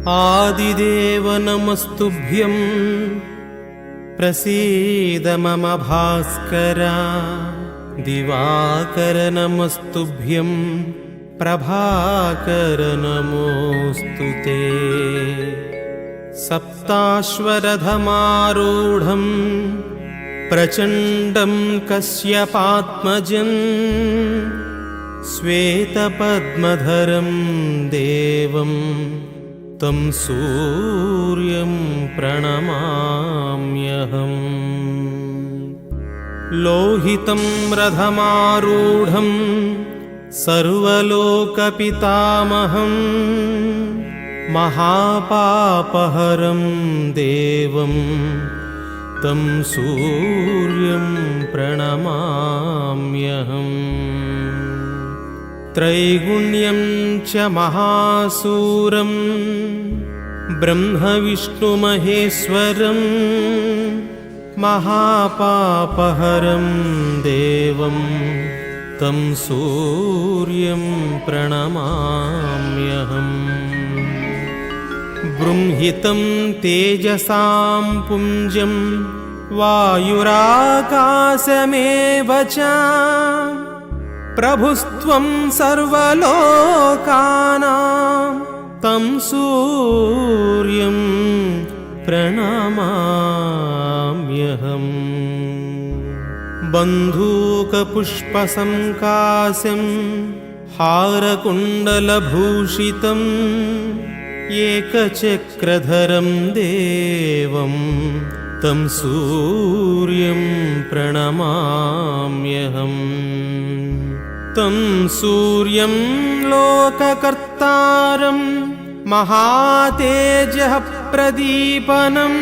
आदिदेव नमस्तुभ्यं प्रसीद मम भास्कर। दिवाकर नमस्तुभ्यं प्रभाकर नमोऽस्तुते। सप्ताश्वरथमारूढं प्रचण्डं कश्यपात्मजं श्वेतपद्मधरं देवं तं सूर्यं प्रणमाम्यहम्। लोहितं रथमारूढं सर्वलोकपितामहं महापापहरं देवं तं सूर्यं प्रणमाम्यहम्। त्रैगुण्यं च महासूरं ब्रह्मविष्णुमहेश्वरं महापापहरं देवं तं सूर्यं प्रणमाम्यहम्। बृंहितं तेजसां पुञ्जं वायुराकाशमेव च प्रभुस्त्वं सर्वलोकानां तं सूर्यं प्रणमाम्यहम्। बन्धूकपुष्पसङ्काशं हारकुण्डलभूषितम् एकचक्रधरं देवं तं सूर्यं प्रणमाम्यहम्। तं सूर्यं लोककर्तारं महातेजः प्रदीपनं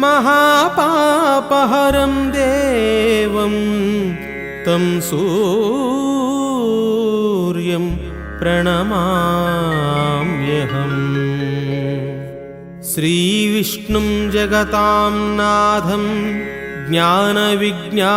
महापापहरं देवं तं सूर्यं प्रणमाम्यहम्। श्रीविष्णुं जगतां नाथं ज्ञानविज्ञान